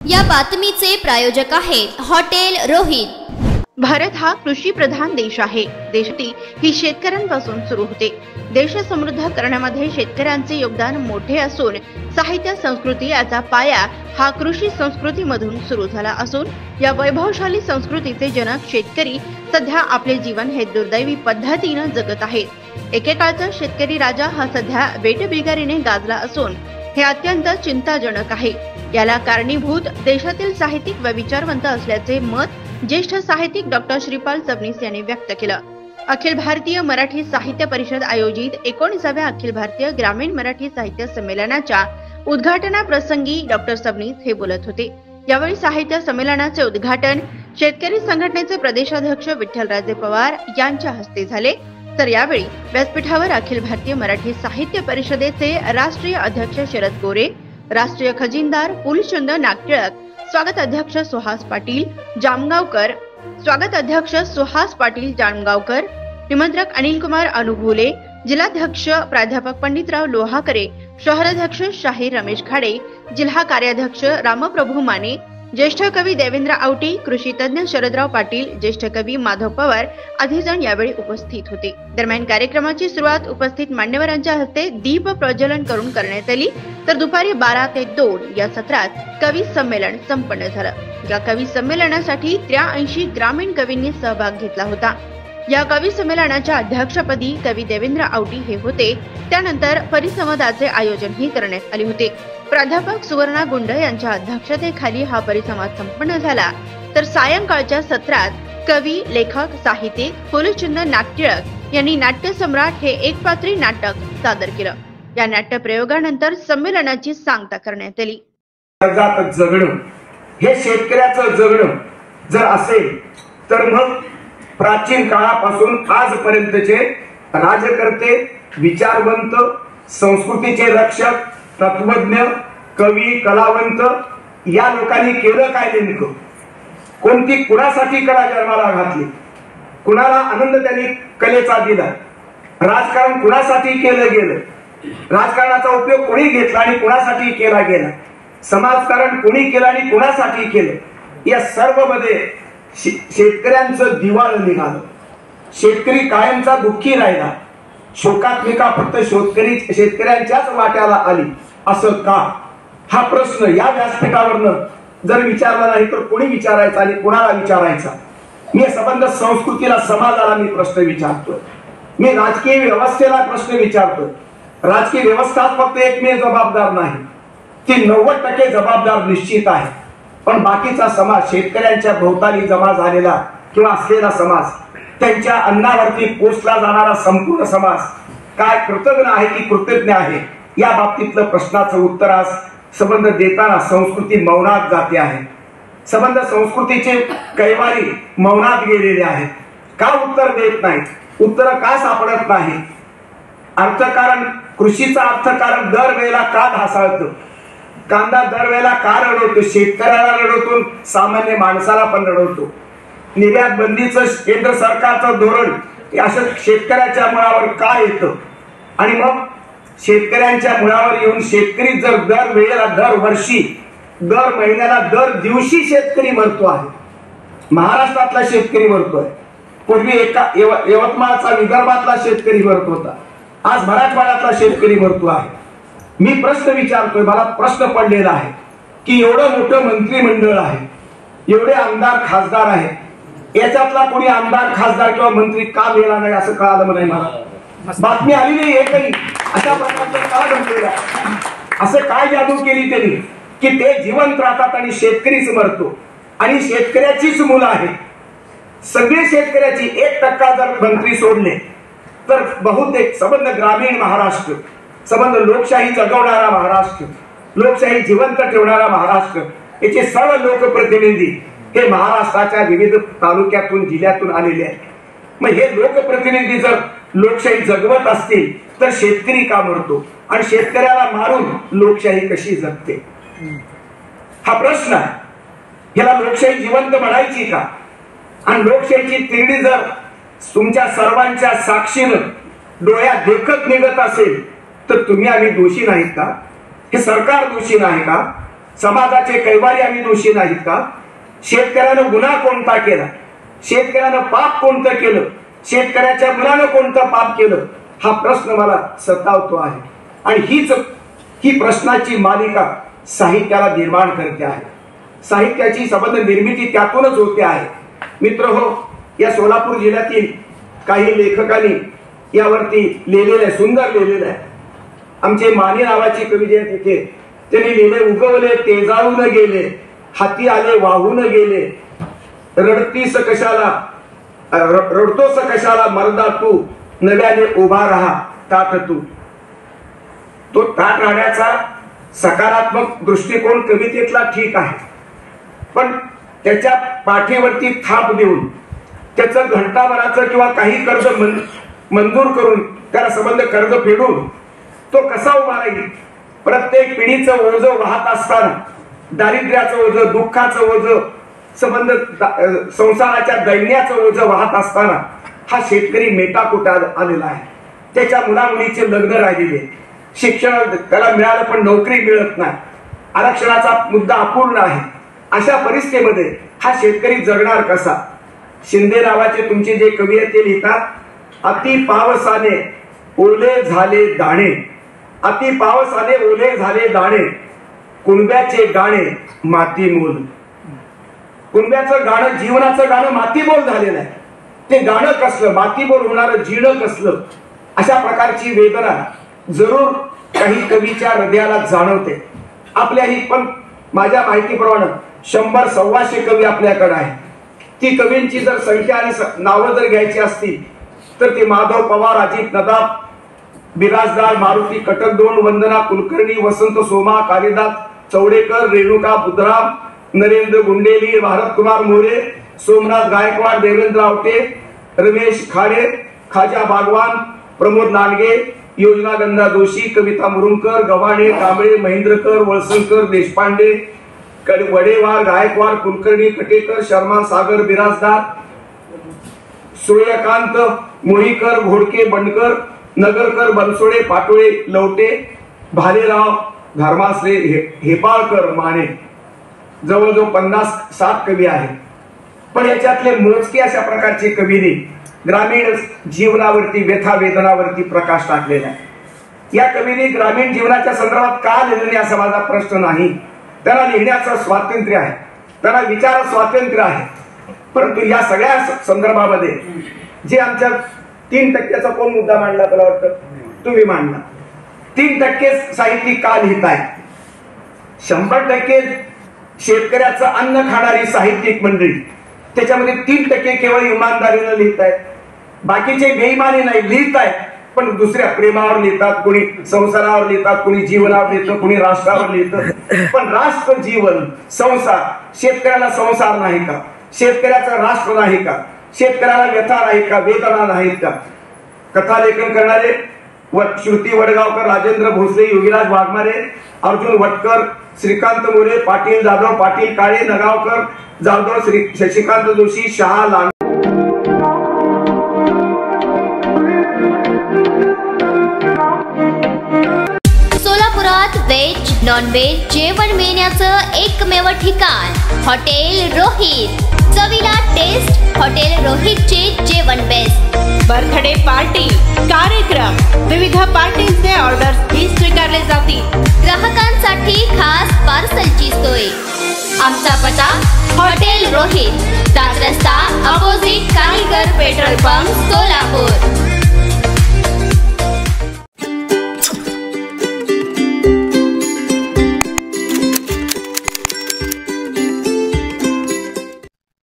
या बातमीचे प्रायोजक आहेत हॉटेल रोहित। भारत हा कृषी प्रधान देश आहे। देशाची ही शेतकऱ्यांपासून सुरू होते। देश समृद्ध करण्यामध्ये शेतकऱ्यांचे योगदान मोठे असून साहित्य संस्कृती याचा पाया हा कृषी संस्कृतीमधून सुरू झाला असून या वैभवशाली संस्कृतीचे जनक शेतकरी सध्या आपले जीवन हे दुर्दैवी पद्धतीने जगत आहेत। एकेकाळचा शेतकरी राजा हा सध्या बेटबिगारीने गाजला असून हे अत्यंत चिंताजनक आहे। याला कारणीभूत देशातील साहित्यिक व विचारवंत असल्याचे मत ज्येष्ठ साहित्यिक डॉक्टर श्रीपाल सबनीस यांनी व्यक्त केलं। अखिल भारतीय मराठी साहित्य परिषद आयोजित 19व्या अखिल भारतीय ग्रामीण मराठी साहित्य संमेलनाच्या उद्घाटनाप्रसंगी डॉक्टर सबनीस हे बोलत होते। यावेळी साहित्य संमेलनाचे उद्घाटन शेतकरी संघटनेचे प्रदेशाध्यक्ष विठ्ठलराजे पवार यांच्या हस्ते झाले। तर यावेळी व्यासपीठावर अखिल भारतीय मराठी साहित्य परिषदेचे राष्ट्रीय अध्यक्ष शरद गोरे, राष्ट्रीय खजिनदार फुलचंद नागटिळक, स्वागत अध्यक्ष सुहास पाटील जामगावकर, स्वागत अध्यक्ष सुहास पाटील जामगावकर, निमंत्रक अनिल कुमार अनुभुले, जिल्हाध्यक्ष प्राध्यापक पंडितराव लोहाकरे, शहराध्यक्ष शाहीर रमेश खाडे, जिल्हा कार्याध्यक्ष रामप्रभू माने, ज्येष्ठ कवी देवेंद्र आवटी, कृषी तज्ञ शरदराव पाटील, ज्येष्ठ कवी माधव पवार आदी जण यावेळी उपस्थित होते। दरम्यान कार्यक्रमाची सुरुवात उपस्थित मान्यवरांच्या हस्ते दीप प्रज्वलन करून करण्यात आली। तर दुपारी 12 ते 2 या सत्रात कवी संमेलन संपन्न झालं। या कवी संमेलनासाठी 83 ग्रामीण कवींनी सहभाग घेतला होता। या कवी संमेलनाच्या अध्यक्षपदी कवी देवेंद्र आवटी हे होते। त्यानंतर परिसंवादाचे आयोजनही करण्यात आले होते। प्राध्यापक सुवर्णा गुंड यांच्या अध्यक्षतेखाली हा परिसंवाद संपन्न झाला। तर सायंकाळच्या सत्रात कवी, लेखक, साहित्यिक फुलचंद नागटिळक यांनी नाट्यसम्राट हे एकपात्री नाटक सादर केलं। या नाट्य प्रयोगानंतर संमेलनाची सांगता करण्यात आली। जगणं हे शेतकऱ्याचं जगणं जर असेल तर मग प्राचीन काळापासून आजपर्यंतचे राजकर्ते, विचारवंत, संस्कृतीचे रक्षक, तत्वज्ञ, कवी, कलावंत या लोकांनी केलं काय नेमकं? कोणती कुणासाठी कला जन्माला घातली? कुणाला आनंद त्यांनी कलेचा दिला? राजकारण कुणासाठी केलं गेलं? राजकारणाचा उपयोग कोणी घेतला आणि कुणासाठी केला गेला? समाजकारण कोणी केलं आणि कुणासाठी केलं? या सर्व मध्ये शेतकऱ्यांचं दिवाळं निघालं। शेतकरी कायमचा दुःखी राहिला। शोकात्मिका फक्त शेतकऱ्यांच्याच वाट्याला आली असं का? हा प्रश्न या व्यासपीठावरनं जर विचारला नाही तर कोणी विचारायचा आणि कोणाला विचारायचा? मी संबंध संस्कृतीला, समाजाला मी प्रश्न विचारतोय। मी राजकीय व्यवस्थेला प्रश्न विचारतोय। राजकीय व्यवस्था फक्त एकमेव जबाबदार नाही, ती 90% जबाबदार निश्चित आहे। पण बाकीचा समाज, शेतकऱ्यांच्या भोवताली जमा झालेला किंवा असलेला समाज, त्यांच्या अन्नावरती पोसला जाणारा संपूर्ण समाज काय कृतज्ञ आहे की कृतज्ञ आहे? या बाबतीतलं प्रश्नाचं उत्तर आज संबंध देताना संस्कृती मौनात जाते आहे। संबंध संस्कृतीचे कैवारी मौनात गेलेले आहेत। का उत्तर देत नाहीत? उत्तर का सापडत नाही? अर्थकारण, कृषीचा अर्थकारण दरवेळेला का ढासळतं? कांदा दरवेळेला का रडवतो? शेतकऱ्याला रडवतो, सामान्य माणसाला पण रडवतो। निर्यात बंदीचं केंद्र सरकारचं धोरण असं शेतकऱ्याच्या मुळावर का येतं? आणि मग शेतकऱ्यांच्या मुळावर येऊन शेतकरी जर दर वेळेला, दरवर्षी, दर महिन्याला, दर दिवशी शेतकरी मरतो आहे। महाराष्ट्रातला शेतकरी मरतोय। पूर्वी यवतमाळचा, विदर्भातला शेतकरी मरत होता, आज मराठवाड्यातला शेतकरी मरतो आहे। मी प्रश्न विचारतोय, मला प्रश्न पडलेला आहे की एवढं मोठं मंत्रिमंडळ आहे, एवढे आमदार खासदार आहेत, याच्यातला कोणी आमदार खासदार किंवा मंत्री का मेला नाही असं कळालं नाही मला। बातमी आली नाही एकही अशा प्रकारचं का घडलेलं? असं काय जादू केली त्यांनी की ते जिवंत राहतात आणि शेतकरीच मरतो? आणि शेतकऱ्याचीच मुलं आहेत, सगळे शेतकऱ्याची। 1% जर मंत्री सोडले तर बहुतेक संबंध ग्रामीण महाराष्ट्र, संबंध लोकशाही जगवणारा महाराष्ट्र, लोकशाही जिवंत ठेवणारा महाराष्ट्र, याचे सर्व लोकप्रतिनिधी हे महाराष्ट्राच्या विविध तालुक्यातून, जिल्ह्यातून आलेले आहेत। मग हे लोकप्रतिनिधी जर लोकशाही जगवत असतील तर शेतकरी का मरतो? आणि शेतकऱ्याला मारून लोकशाही कशी जगते? हा प्रश्न आहे। ह्याला लोकशाही जिवंत म्हणायची का? आणि लोकशाहीची तिरडी जर तुमच्या सर्वांच्या साक्षीनं डोळ्यात देखत निघत असेल तर तुम्ही आम्ही दोषी नाहीत का? हे सरकार दोषी नाही का? समाजाचे कैवारी आम्ही दोषी नाहीत का? शेतकऱ्यानं गुन्हा कोणता केला? शेतकऱ्यानं पाप कोणतं केलं? शेतकऱ्याच्या मुलानं कोणतं पाप केलं? हा प्रश्न मला सतावतो आहे आणि ही प्रश्नाची मालिका साहित्याला निर्माण करते आहे. साहित्याची संबंध निर्मिती त्यातूनच होते आहे. मित्र हो, या सोलापूर जिल्ह्यातील काही लेखकांनी यावरती लिहिलेलं आहे, सुंदर लिहिलेलं आहे. आमचे माने नावाचे कवी जे आहेत तिथे त्यांनी लिहिले, उगवले तेजाळून गेले, हाती आले वाहून गेले, रडतीस कशाला रडतोस कशाला मर्दा तू, नव्याने उभा राहा ताट तू. तो ताट राहण्याचा सकारात्मक दृष्टिकोन कवितेतला ठीक आहे, पण त्याच्या पाठीवरती थाप देऊन त्याचं घंटाभराचं किंवा काही कर्ज मंजूर करून त्याला संबंध कर्ज फेडून तो कसा उभा राहील? प्रत्येक पिढीचं ओझं वाहत असताना, दारिद्र्याचं ओझं, दुःखाचं ओझं, संबंध संसाराच्या दैन्याचं ओझं वाहत असताना हा शेतकरी मेटाकुटा आलेला आहे. त्याच्या मुलामुलीचे लग्न राहिलेले, शिक्षण त्याला मिळालं पण नोकरी मिळत नाही, आरक्षणाचा मुद्दा अपूर्ण आहे. अशा परिस्थितीमध्ये हा शेतकरी जगणार कसा? शिंदे नावाचे तुमचे जे कवी आहेत ते लिहितात, अति पावसाने ओले झाले दाणे, अति पावसाने ओले झाले दाणे, कुणब्याचे गाणे मातीमोल. कुणब्याचं गाणं, जीवनाचं गाणं मातीमोल झालेलं आहे. ते गाणं कसलं, मातीमोल होणारं जीणं कसलं, अशा प्रकारची वेदना जरूर काही कवीच्या हृदयाला जाणवते. आपल्याही पण माझ्या माहितीप्रमाणे 100-125 कवी आपल्याकडे आहे. ती कवींची जर संख्या आणि नावं जर घ्यायची असतील तर ते माधव पवार, अजित नदाब, बिराजदार, मारुती कटकडोण, वंदना कुलकर्णी, वसंत सोमा, कालिदास चौडेकर, रेणुका बुधराम, नरेंद्र गुंडेली, भारतकुमार मोरे, सोमनाथ गायकवाड, देवेंद्र आवटे, रमेश खाडे, खाजा बागवान, प्रमोद नानगे, योजना गंधा जोशी, कविता मुरुमकर, गव्हाणे, कांबळे, महेंद्रकर, वळसंकर, देशपांडे, वडेवार, गायकवाड, कुलकर्णी, कटेकर, शर्मा, सागर, बिराजदार, सूर्यकांत, मोहीकर, घोडके, बंडकर, नगरकर, बनसोडे, पाटोळे, लवटे, भालेराव, धर्मासरे, हेपाळकर, माने, जवळजवळ 50-60 कवी आहेत. पण याच्यातले मोजके अशा प्रकारचे कवींनी ग्रामीण जीवनावरती, व्यथा वेदनावरती प्रकाश टाकलेला आहे. या कवींनी ग्रामीण जीवनाच्या संदर्भात का लिहिलेले असा माझा प्रश्न नाही. त्यांना लिहिण्याचं स्वातंत्र्य आहे, त्यांना विचार स्वातंत्र्य आहे, परंतु या सगळ्या संदर्भामध्ये जे आमच्या 3% कोण मुद्दा मांडला? मला वाटतं तुम्ही मांडला. 3% साहित्यिक का लिहिताय? 100% शेतकऱ्याचं अन्न खाणारी साहित्यिक मंडळी, त्याच्यामध्ये 3% केवळ इमानदारीनं लिहितायत. बाकीचे बेईमानी नाही लिहितायत, पण दुसऱ्या प्रेमावर लिहितात, कोणी संसारावर लिहितात, कोणी जीवनावर लिहितं, कोणी राष्ट्रावर लिहितं. पण राष्ट्र, जीवन, संसार, शेतकऱ्याला संसार नाही का? शेतकऱ्याचं राष्ट्र नाही का? शेतकऱ्याला व्यथा नाही का? वेदना नाहीत का? कथालेखन करणारे श्रुती वडगावकर, राजेंद्र भोसले, योगीराज वाघमारे, अर्जुन वटकर, श्रीकांत मोरे, पाटील जाधव, पाटील काळे, नगावकर जाधव, शशिकांत जोशी, शहा लांग. सोलापुरात व्हेज नॉन व्हेज जेवण मिळण्याचं एकमेव ठिकाण हॉटेल रोहित. चवीला टेस्ट, हॉटेल रोहितचे जेवण बेस्ट. बर्थडे पार्टी, कार्यक्रम, विविध पार्टीजचे ऑर्डर्स ही स्वीकारले जातील. ग्राहकांसाठी खास पार्सलची सोय. आमचा पत्ता हॉटेल रोहित, 7 रस्ता अपोजिट कारीगर पेट्रोल पंप, सोलापूर.